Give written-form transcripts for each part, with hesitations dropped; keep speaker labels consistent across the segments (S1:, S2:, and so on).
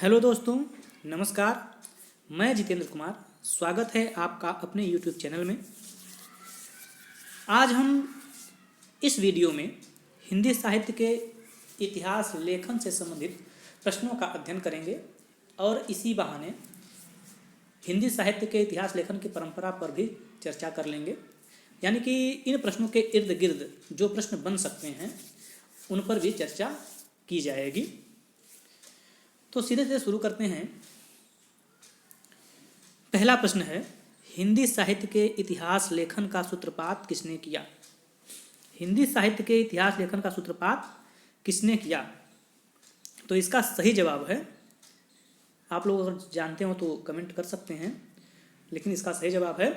S1: Hello दोस्तों, नमस्कार। मैं जितेंद्र कुमार, स्वागत है आपका अपने YouTube चैनल में। आज हम इस वीडियो में हिंदी साहित्य के इतिहास लेखन से संबंधित प्रश्नों का अध्ययन करेंगे और इसी बहाने हिंदी साहित्य के इतिहास लेखन की परंपरा पर भी चर्चा कर लेंगे। यानी कि इन प्रश्नों के इर्द गिर्द जो प्रश्न बन सकते हैं उन पर भी चर्चा की जाएगी। तो सीधे से शुरू करते हैं। पहला प्रश्न है, हिंदी साहित्य के इतिहास लेखन का सूत्रपात किसने किया? हिंदी साहित्य के इतिहास लेखन का सूत्रपात किसने किया? तो इसका सही जवाब है, आप लोग अगर जानते हो तो कमेंट कर सकते हैं, लेकिन इसका सही जवाब है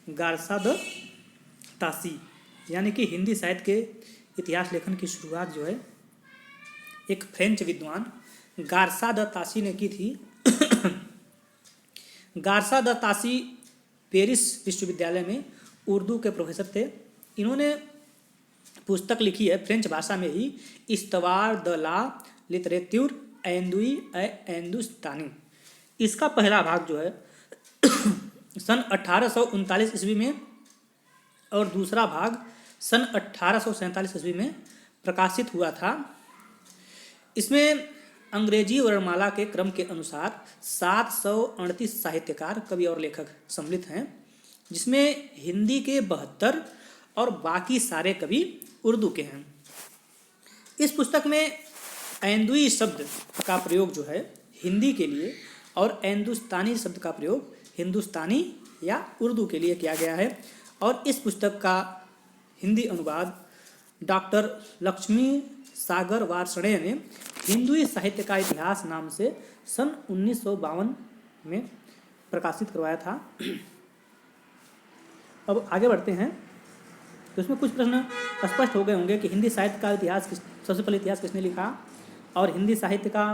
S1: गारसा द तासी। यानी कि हिंदी साहित्य के इतिहास लेखन की शुरुआत जो है एक फ्रेंच विद्वान गारसा द तासी ने की थी। गारसा द तासी पेरिस विश्वविद्यालय में उर्दू के प्रोफेसर थे। इन्होंने पुस्तक लिखी है फ्रेंच भाषा में ही, इस्तवार द ला लिटरेच्यूर एंदुई एंदुस्तानी। इसका पहला भाग जो है सन 1839 ईस्वी में और दूसरा भाग सन 1847 ईस्वी में प्रकाशित हुआ था। इसमें अंग्रेजी वर्णमाला के क्रम के अनुसार 738 साहित्यकार, कवि और लेखक सम्मिलित हैं, जिसमें हिंदी के 72 और बाकी सारे कवि उर्दू के हैं। इस पुस्तक में एंदुई शब्द का प्रयोग जो है हिंदी के लिए और एंदुस्तानी शब्द का प्रयोग हिंदुस्तानी या उर्दू के लिए किया गया है। और इस पुस्तक का हिंदी अनुवाद डॉक्टर लक्ष्मी सागर वार्ष्णेय ने हिंदुई साहित्य का इतिहास नाम से सन 1952 में प्रकाशित करवाया था। अब आगे बढ़ते हैं। तो इसमें कुछ प्रश्न स्पष्ट हो गए होंगे कि हिंदी साहित्य का इतिहास सबसे पहले इतिहास किसने लिखा और हिंदी साहित्य का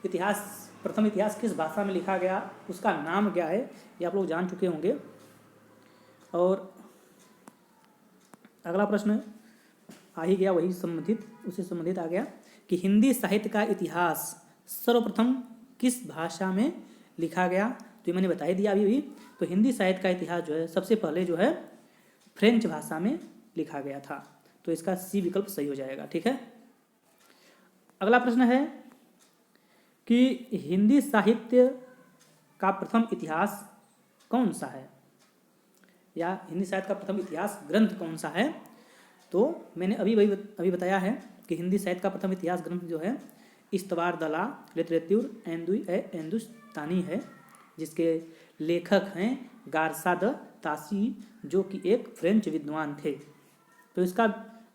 S1: इतिहास प्रथम इतिहास किस भाषा में लिखा गया, उसका नाम क्या है, ये आप लोग जान चुके होंगे। और अगला प्रश्न आ ही गया, वही संबंधित उससे संबंधित आ गया कि हिंदी साहित्य का इतिहास सर्वप्रथम किस भाषा में लिखा गया। तो ये मैंने बता ही दिया अभी भी। तो हिंदी साहित्य का इतिहास जो है सबसे पहले जो है फ्रेंच भाषा में लिखा गया था। तो इसका सी विकल्प सही हो जाएगा। ठीक है। अगला प्रश्न है कि हिंदी साहित्य का प्रथम इतिहास कौन सा है, या हिंदी साहित्य का प्रथम इतिहास ग्रंथ कौन सा है। तो मैंने अभी बताया है कि हिंदी साहित्य का प्रथम इतिहास ग्रंथ जो है इस्तवार द ला लिटरेच्यूर एंदुई एंदुस्तानी है, जिसके लेखक हैं गारसा द तासी, जो कि एक फ्रेंच विद्वान थे। तो इसका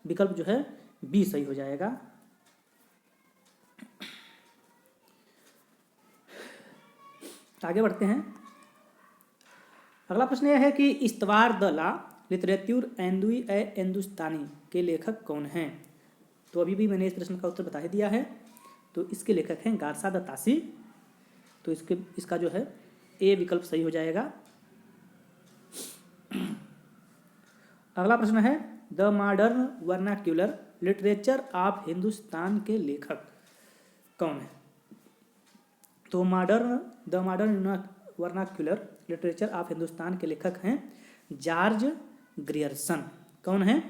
S1: विकल्प जो है बी सही हो जाएगा। आगे बढ़ते हैं। अगला प्रश्न यह है कि इस्तवार द ला लिटरेच्यूर एंदुई एंदुस्तानी के लेखक कौन हैं। तो अभी भी मैंने इस प्रश्न का उत्तर बता ही दिया है। तो इसके लेखक हैं गारसा द तासी। तो इसका जो है ए विकल्प सही हो जाएगा। अगला प्रश्न है, the modern Vernacular Literature of Hindustan के लेखक कौन है। तो the modern Vernacular Literature of Hindustan के लेखक हैं जॉर्ज ग्रियर्सन। कौन है?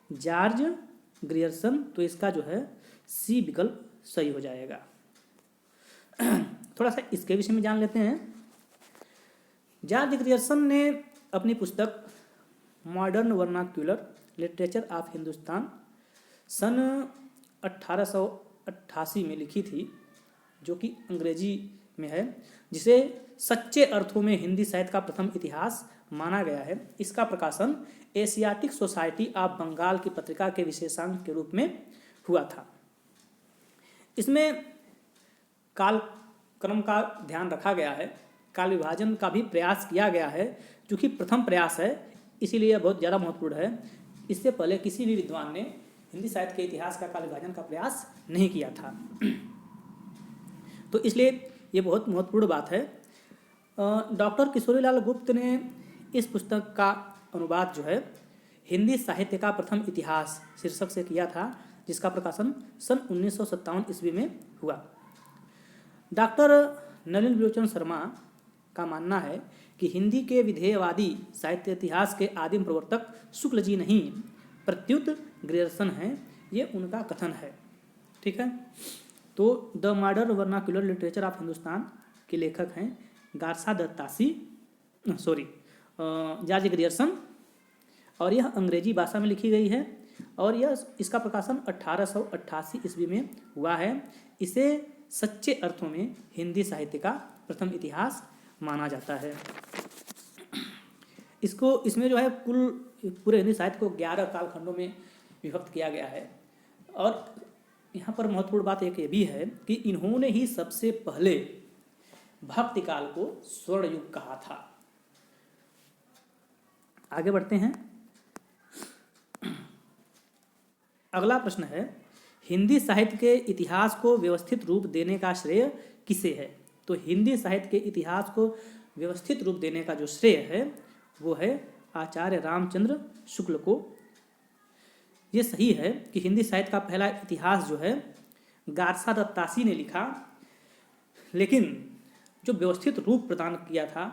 S1: George Grierson. तो इसका जो है सी विकल्प सही हो जाएगा। थोड़ा सा इसके विषय में जान लेते हैं। जॉर्ज ग्रियर्सन ने अपनी पुस्तक Modern Vernacular Literature of Hindustan सन 1888 में लिखी थी, जो कि अंग्रेजी में है, जिसे सच्चे अर्थों में हिंदी साहित्य का प्रथम इतिहास माना गया है। इसका प्रकाशन एशियाटिक सोसाइटी ऑफ बंगाल की पत्रिका के विशेषांक के रूप में हुआ था। इसमें काल क्रम का ध्यान रखा गया है, काल विभाजन का भी प्रयास किया गया है, जो कि प्रथम प्रयास है, इसीलिए यह बहुत ज़्यादा महत्वपूर्ण है। इससे पहले किसी भी विद्वान ने हिंदी साहित्य के इतिहास का काल विभाजन का प्रयास नहीं किया था। तो इसलिए ये बहुत महत्वपूर्ण बात है। डॉक्टर किशोरीलाल गुप्त ने इस पुस्तक का अनुवाद जो है हिंदी साहित्य का प्रथम इतिहास शीर्षक से किया था, जिसका प्रकाशन सन 1957 ईस्वी में हुआ। डॉक्टर नलिन विलोचन शर्मा का मानना है कि हिंदी के विधेयवादी साहित्य इतिहास के आदिम प्रवर्तक शुक्ल जी नहीं प्रत्युत ग्रियर्सन हैं, ये उनका कथन है। ठीक है, तो the modern vernacular literature of Hindustan के लेखक हैं गार्सा दत्तासी जॉर्ज ग्रियर्सन, और यह अंग्रेजी भाषा में लिखी गई है और यह इसका प्रकाशन 1888 ईस्वी में हुआ है। इसे सच्चे अर्थों में हिंदी साहित्य का प्रथम इतिहास माना जाता है। इसमें जो है कुल पूरे हिंदी साहित्य को 11 कालखंडों में विभक्त किया गया है। और यहाँ पर महत्वपूर्ण बात एक ये भी है कि इन्होंने ही सबसे पहले भक्ति काल को स्वर्ण युग कहा था। आगे बढ़ते हैं। अगला प्रश्न है, हिंदी साहित्य के इतिहास को व्यवस्थित रूप देने का श्रेय किसे है? तो हिंदी साहित्य के इतिहास को व्यवस्थित रूप देने का जो श्रेय है वो है आचार्य रामचंद्र शुक्ल को। ये सही है कि हिंदी साहित्य का पहला इतिहास जो है गार्सा दत्तासी ने लिखा, लेकिन जो व्यवस्थित रूप प्रदान किया था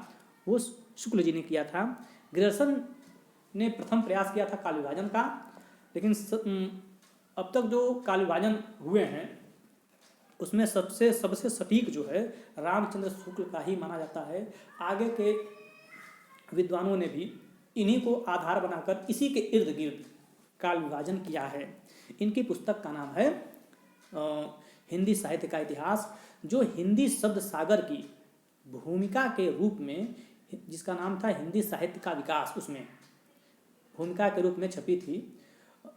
S1: वो शुक्ल जी ने किया था। ग्रियर्सन ने प्रथम प्रयास किया था काल विभाजन का, लेकिन अब तक जो काल विभाजन हुए हैं उसमें सबसे सटीक जो है रामचंद्र शुक्ल का ही माना जाता है। आगे के विद्वानों ने भी इन्हीं को आधार बनाकर इसी के इर्द गिर्द काल विभाजन किया है। इनकी पुस्तक का नाम है हिंदी साहित्य का इतिहास, जो हिंदी शब्द सागर की भूमिका के रूप में, जिसका नाम था हिंदी साहित्य का विकास, उसमें भूमिका के रूप में छपी थी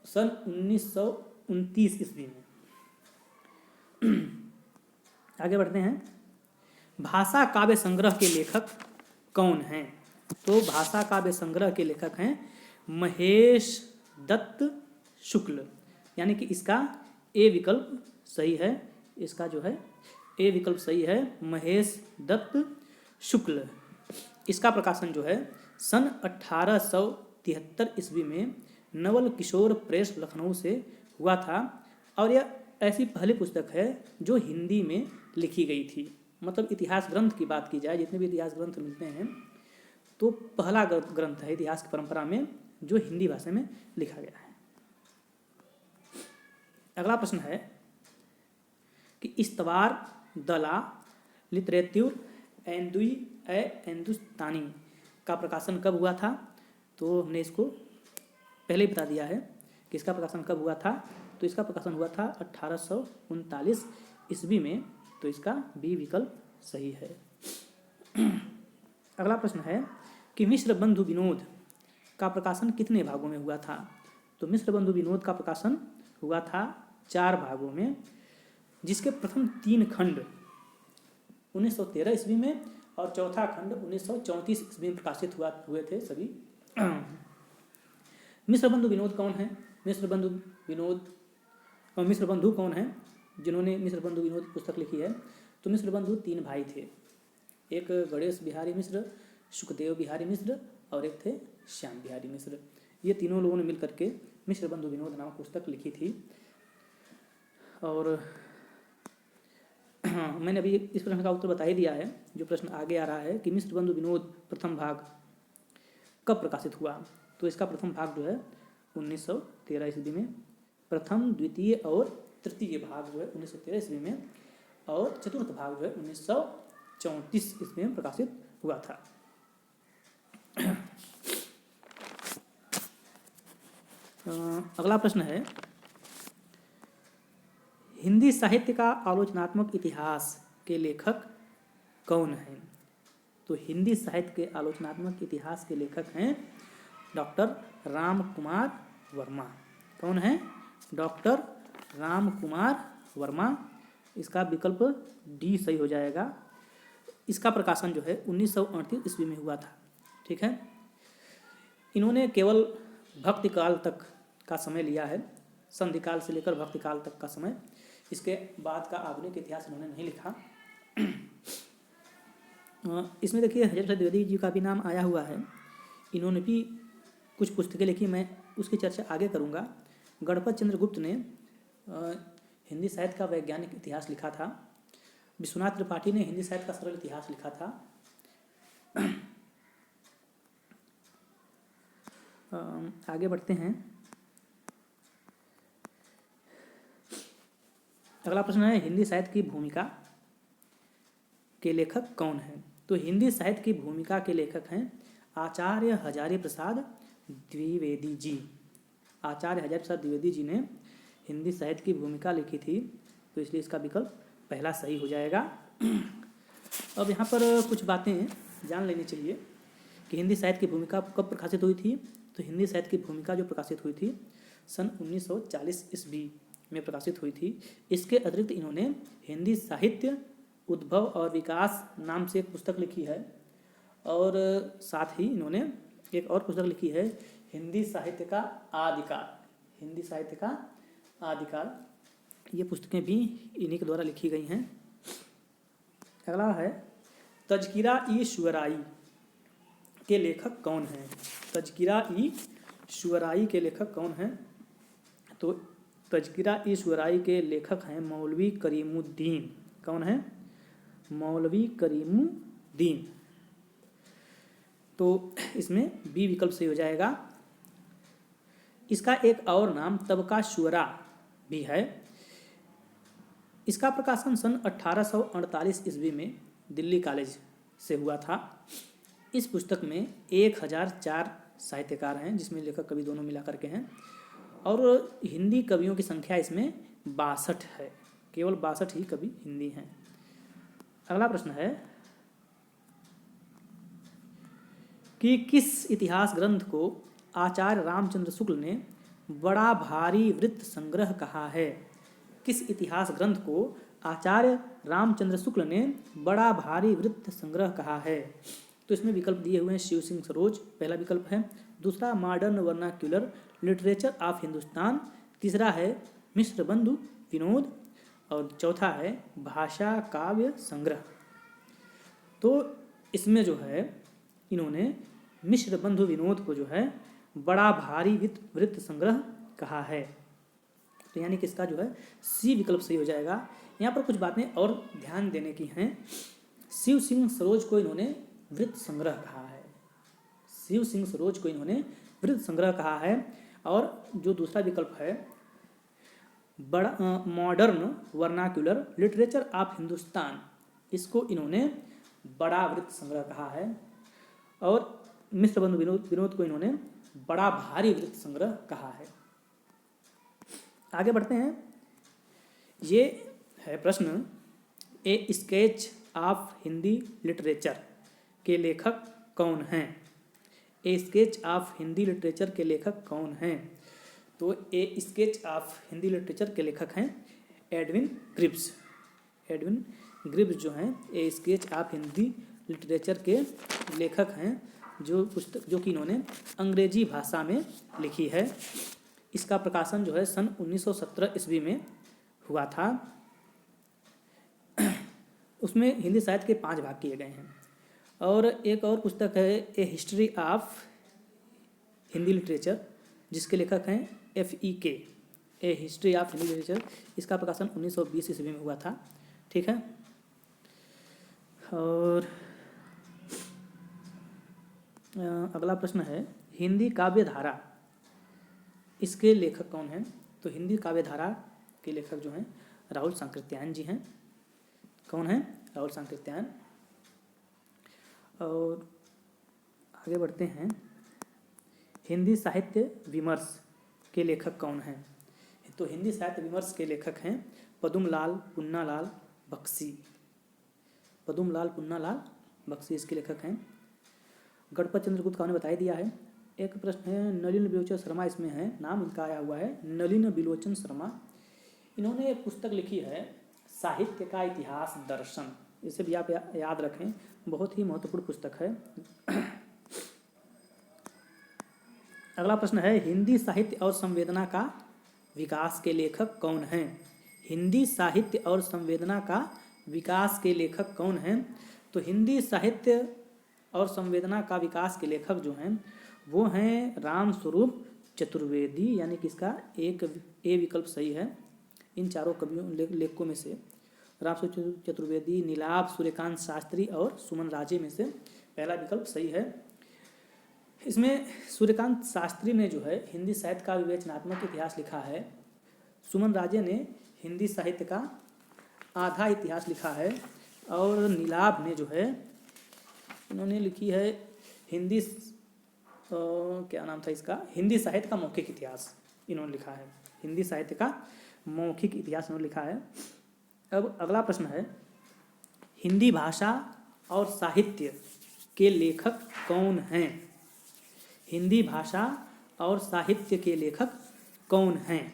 S1: सन 1929 ईस्वी में। आगे बढ़ते हैं। भाषा काव्य संग्रह के लेखक कौन हैं? तो भाषा काव्य संग्रह के लेखक हैं महेश दत्त शुक्ल, यानी कि इसका ए विकल्प सही है। इसका जो है ए विकल्प सही है, महेश दत्त शुक्ल। इसका प्रकाशन जो है सन 1873 ईस्वी में नवल किशोर प्रेस लखनऊ से हुआ था, और यह ऐसी पहली पुस्तक है जो हिंदी में लिखी गई थी। मतलब इतिहास ग्रंथ की बात की जाए, जितने भी इतिहास ग्रंथ मिलते हैं तो पहला ग्रंथ है इतिहास की परंपरा में जो हिंदी भाषा में लिखा गया है। अगला प्रश्न है कि इस्तवार दला लिटरेच्यूर हिंदुस्तानी का प्रकाशन कब हुआ था? तो हमने इसको पहले ही बता दिया है कि इसका प्रकाशन कब हुआ था। तो इसका प्रकाशन हुआ था 1839 ईस्वी में, तो इसका बी विकल्प सही है। अगला प्रश्न है कि मिश्र बंधु विनोद का प्रकाशन कितने भागों में हुआ था? तो मिश्र बंधु विनोद का प्रकाशन हुआ था 4 भागों में, जिसके प्रथम 3 खंड 1913 ईस्वी में और चौथा खंड 1934 ईस्वी में प्रकाशित हुए थे सभी। मिश्र बंधु विनोद कौन है? मिश्र बंधु कौन है जिन्होंने मिश्र बंधु विनोद पुस्तक लिखी है? तो मिश्र बंधु 3 भाई थे, एक गणेश बिहारी मिश्र, सुखदेव बिहारी मिश्र और एक थे श्याम बिहारी मिश्र। ये तीनों लोगों ने मिलकर के मिश्र बंधु विनोद नामक पुस्तक लिखी थी। और मैंने अभी इस प्रश्न का उत्तर बता ही दिया है। जो प्रश्न आगे आ रहा है कि मिश्र बंधु विनोद प्रथम भाग कब प्रकाशित हुआ? तो इसका प्रथम भाग जो है 1913 ईस्वी में, प्रथम, द्वितीय और तृतीय भाग जो है 1913 ईस्वी में, और चतुर्थ भाग जो है 1934 ईस्वी में प्रकाशित हुआ था। अगला प्रश्न है हिंदी साहित्य का आलोचनात्मक इतिहास के लेखक कौन हैं? तो हिंदी साहित्य के आलोचनात्मक इतिहास के लेखक हैं डॉक्टर राम कुमार वर्मा। कौन है? डॉक्टर राम कुमार वर्मा। इसका विकल्प डी सही हो जाएगा। इसका प्रकाशन जो है 1938 ईस्वी में हुआ था। ठीक है, इन्होंने केवल भक्ति काल तक का समय लिया है, संधि काल से लेकर भक्ति काल तक का समय। इसके बाद का आधुनिक इतिहास इन्होंने नहीं लिखा। इसमें देखिए हजरत द्विवेदी जी का भी नाम आया हुआ है। इन्होंने भी कुछ पुस्तकें लिखी, मैं उसकी चर्चा आगे करूँगा। गणपत चंद्र गुप्त ने हिंदी साहित्य का वैज्ञानिक इतिहास लिखा था, विश्वनाथ त्रिपाठी ने हिंदी साहित्य का सरल इतिहास लिखा था। आगे बढ़ते हैं। अगला प्रश्न है हिंदी साहित्य की भूमिका के लेखक कौन हैं? तो हिंदी साहित्य की भूमिका के लेखक हैं आचार्य हजारी प्रसाद द्विवेदी जी। आचार्य हजारी प्रसाद द्विवेदी जी ने हिंदी साहित्य की भूमिका लिखी थी, तो इसलिए इसका विकल्प पहला सही हो जाएगा। अब यहाँ पर कुछ बातें जान लेनी चाहिए कि हिंदी साहित्य की भूमिका कब प्रकाशित हुई थी। तो हिंदी साहित्य की भूमिका जो प्रकाशित हुई थी सन 1940 ईस्वी में प्रकाशित हुई थी। इसके अतिरिक्त इन्होंने हिंदी साहित्य उद्भव और विकास नाम से एक पुस्तक लिखी है, और साथ ही इन्होंने एक और पुस्तक लिखी है हिंदी साहित्य का आदिकाल। हिंदी साहित्य का आदिकाल, ये पुस्तकें भी इन्हीं के द्वारा लिखी गई हैं। अगला है तज़किरा-ई-शुअराई के लेखक कौन हैं? तज़किरा-ई-शुअराई के लेखक कौन हैं? तो तज़किरा-ई-शुअराई के लेखक हैं मौलवी करीमुद्दीन। कौन है? मौलवी करीमुद्दीन। तो इसमें बी विकल्प सही हो जाएगा। इसका एक और नाम तबका शुअरा भी है। इसका प्रकाशन सन 1848 ईस्वी में दिल्ली कॉलेज से हुआ था। इस पुस्तक में 1004 साहित्यकार हैं, जिसमें लेखक कवि दोनों मिला करके हैं, और हिंदी कवियों की संख्या इसमें 62 है। केवल 62 ही कवि हिंदी हैं। अगला प्रश्न है कि किस इतिहास ग्रंथ को आचार्य रामचंद्र शुक्ल ने बड़ा भारी वृत्त संग्रह कहा है? किस इतिहास ग्रंथ को आचार्य रामचंद्र शुक्ल ने बड़ा भारी वृत्त संग्रह कहा है? तो इसमें विकल्प दिए हुए हैं शिव सिंह सरोज पहला विकल्प है, दूसरा modern Vernacular Literature of Hindustan, तीसरा है मिश्र बंधु विनोद, और चौथा है भाषा काव्य संग्रह। तो इसमें जो है इन्होंने मिश्र बंधु विनोद को जो है बड़ा भारी वृत्त संग्रह कहा है। तो यानी कि इसका जो है सी विकल्प सही हो जाएगा। यहाँ पर कुछ बातें और ध्यान देने की हैं। शिव सिंह सरोज को इन्होंने वृत्त संग्रह कहा है। शिव सिंह सरोज को इन्होंने वृत्त संग्रह कहा है। और जो दूसरा विकल्प है बड़ा modern Vernacular Literature of Hindustan, इसको इन्होंने बड़ा वृत्त संग्रह कहा है। और मिश्र बंधु विनोद को इन्होंने बड़ा भारी वृत्त संग्रह कहा है। आगे बढ़ते हैं। ये है प्रश्न ए स्केच ऑफ हिंदी लिटरेचर के लेखक कौन हैं? ए स्केच ऑफ हिंदी लिटरेचर के लेखक कौन हैं? तो ए स्केच ऑफ हिंदी लिटरेचर के लेखक हैं एडविन ग्रिब्स। एडविन ग्रिब्स जो हैं ए स्केच ऑफ हिंदी लिटरेचर के लेखक हैं, जो पुस्तक जो कि इन्होंने अंग्रेजी भाषा में लिखी है। इसका प्रकाशन जो है सन 1917 ईस्वी में हुआ था। उसमें हिंदी साहित्य के 5 भाग किए गए हैं। और एक और पुस्तक है ए हिस्ट्री ऑफ हिंदी लिटरेचर, जिसके लेखक हैं FEK। A history of Hindi literature, इसका प्रकाशन 1920 ईस्वी में हुआ था। ठीक है। और अगला प्रश्न है हिंदी काव्य धारा, इसके लेखक कौन हैं? तो हिंदी काव्य धारा के लेखक जो हैं राहुल सांकृत्यायन जी हैं। कौन हैं? राहुल सांकृत्यायन। और आगे बढ़ते हैं। हिंदी साहित्य विमर्श के लेखक कौन हैं? तो हिंदी साहित्य विमर्श के लेखक हैं पद्मलाल पुन्नालाल बख्शी। पद्मलाल पुन्नालाल बख्शी इसके लेखक हैं। गणपत चंद्रगुप्त का ने बता दिया है। एक प्रश्न है नलिन बिलोचन शर्मा, इसमें है नाम इनका आया हुआ है नलिन बिलोचन शर्मा। इन्होंने एक पुस्तक लिखी है साहित्य का इतिहास दर्शन। इसे भी आप याद रखें, बहुत ही महत्वपूर्ण पुस्तक है। अगला प्रश्न है हिंदी साहित्य और संवेदना का विकास के लेखक कौन हैं? हिंदी साहित्य और संवेदना का विकास के लेखक कौन हैं? तो हिंदी साहित्य और संवेदना का विकास के लेखक जो हैं वो हैं रामस्वरूप चतुर्वेदी, यानी कि इसका एक ए विकल्प सही है इन चारों कवियों लेखकों में से। राम चतुर्वेदी, नीलाभ, सूर्यकांत शास्त्री और सुमन राजे में से पहला विकल्प सही है। इसमें सूर्यकांत शास्त्री ने जो है हिंदी साहित्य का विवेचनात्मक इतिहास लिखा है। सुमन राजे ने हिंदी साहित्य का आधा इतिहास लिखा है। और नीलाभ ने जो है इन्होंने लिखी है हिंदी क्या नाम था इसका, हिंदी साहित्य का मौखिक इतिहास इन्होंने लिखा है। हिंदी साहित्य का मौखिक इतिहास इन्होंने लिखा है। अब अगला प्रश्न है, हिंदी भाषा और साहित्य के लेखक कौन हैं? हिंदी भाषा और साहित्य के लेखक कौन हैं?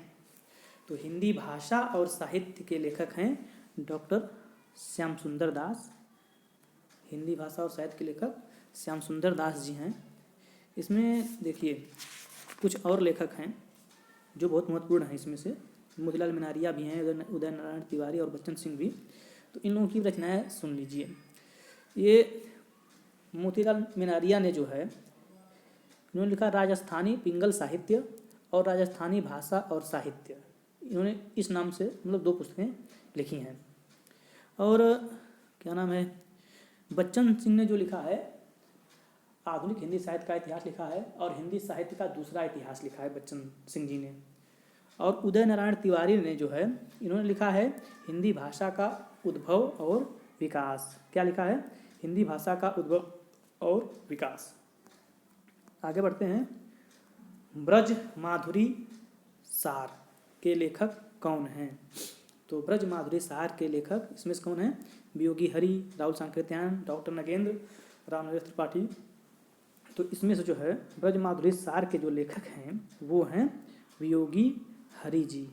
S1: तो हिंदी भाषा और साहित्य के लेखक हैं डॉक्टर श्याम सुंदर दास। हिंदी भाषा और साहित्य के लेखक श्याम सुंदर दास जी हैं। इसमें देखिए कुछ और लेखक हैं जो बहुत महत्वपूर्ण हैं। इसमें से मोतीलाल मिनारिया भी हैं, उदय नारायण तिवारी और बच्चन सिंह भी। तो इन लोगों की रचनाएं सुन लीजिए। ये मोतीलाल मिनारिया ने जो है इन्होंने लिखा राजस्थानी पिंगल साहित्य और राजस्थानी भाषा और साहित्य। इन्होंने इस नाम से मतलब 2 पुस्तकें लिखी हैं। और क्या नाम है, बच्चन सिंह ने जो लिखा है आधुनिक हिंदी साहित्य का इतिहास लिखा है और हिंदी साहित्य का दूसरा इतिहास लिखा है बच्चन सिंह जी ने। और उदय नारायण तिवारी ने जो है इन्होंने लिखा है हिंदी भाषा का उद्भव और विकास। क्या लिखा है? हिंदी भाषा का उद्भव और विकास। आगे बढ़ते हैं, ब्रज माधुरी सार के लेखक कौन हैं? तो ब्रज माधुरी सार के लेखक इसमें से कौन हैं? वियोगी हरि, राहुल सांकृत्यायन, डॉक्टर नगेंद्र, रामनरेश त्रिपाठी। तो इसमें से जो है ब्रज माधुरी सार के जो लेखक हैं वो हैं वियोगी हरि जी।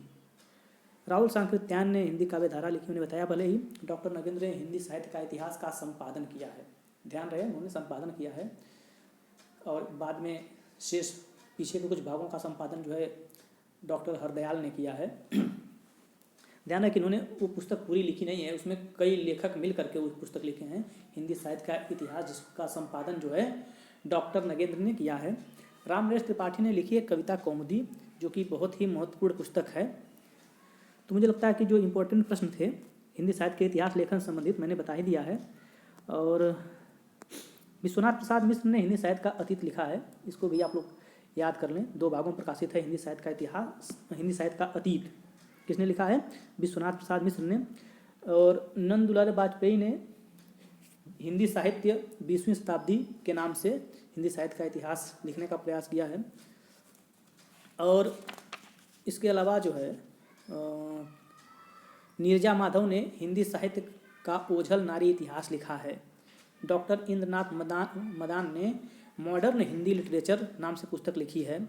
S1: राहुल सांकृत्यायन ने हिंदी काव्य धारा लिखी, उन्हें बताया भले ही। डॉक्टर नगेंद्र ने हिंदी साहित्य का इतिहास का संपादन किया है। ध्यान रहे उन्होंने संपादन किया है। और बाद में शेष पीछे के कुछ भागों का संपादन जो है डॉक्टर हरदयाल ने किया है। ध्यान है कि इन्होंने वो पुस्तक पूरी लिखी नहीं है, उसमें कई लेखक मिल करके वो पुस्तक लिखे हैं हिंदी साहित्य का इतिहास, जिसका संपादन जो है डॉक्टर नगेंद्र ने किया है। रामनरेश त्रिपाठी ने लिखी है कविता कौमुदी, जो कि बहुत ही महत्वपूर्ण पुस्तक है। तो मुझे लगता है कि जो इम्पोर्टेंट प्रश्न थे हिंदी साहित्य के इतिहास लेखन संबंधित मैंने बता ही दिया है। और विश्वनाथ प्रसाद मिश्र ने हिंदी साहित्य का अतीत लिखा है, इसको भी आप लोग याद कर लें। 2 भागों प्रकाशित है हिंदी साहित्य का इतिहास, हिंदी साहित्य का अतीत। किसने लिखा है? विश्वनाथ प्रसाद मिश्र ने। और नंद दुलारे वाजपेयी ने हिंदी साहित्य 20वीं शताब्दी के नाम से हिंदी साहित्य का इतिहास लिखने का प्रयास किया है। और इसके अलावा जो है नीरजा माधव ने हिंदी साहित्य का ओझल नारी इतिहास लिखा है। डॉक्टर इंद्रनाथ मदान ने मॉडर्न हिंदी लिटरेचर नाम से पुस्तक लिखी है।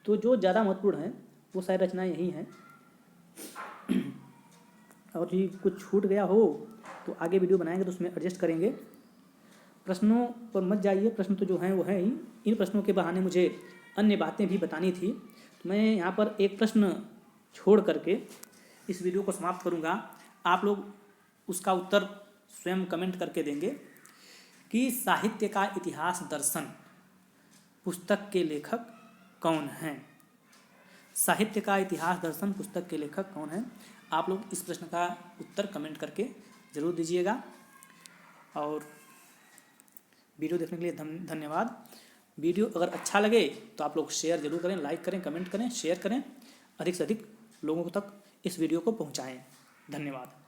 S1: तो जो ज़्यादा महत्वपूर्ण है वो सारी रचनाएं यही हैं। और ये कुछ छूट गया हो तो आगे वीडियो बनाएंगे तो उसमें एडजस्ट करेंगे। प्रश्नों पर मत जाइए, प्रश्न तो जो हैं वो हैं ही। इन प्रश्नों के बहाने मुझे अन्य बातें भी बतानी थी। तो मैं यहाँ पर एक प्रश्न छोड़ करके इस वीडियो को समाप्त करूँगा। आप लोग उसका उत्तर स्वयं कमेंट करके देंगे कि साहित्य का इतिहास दर्शन पुस्तक के लेखक कौन हैं? साहित्य का इतिहास दर्शन पुस्तक के लेखक कौन हैं? आप लोग इस प्रश्न का उत्तर कमेंट करके ज़रूर दीजिएगा। और वीडियो देखने के लिए धन्यवाद। वीडियो अगर अच्छा लगे तो आप लोग शेयर जरूर करें, लाइक करें, कमेंट करें, शेयर करें, अधिक से अधिक लोगों तक इस वीडियो को पहुंचाएं। धन्यवाद।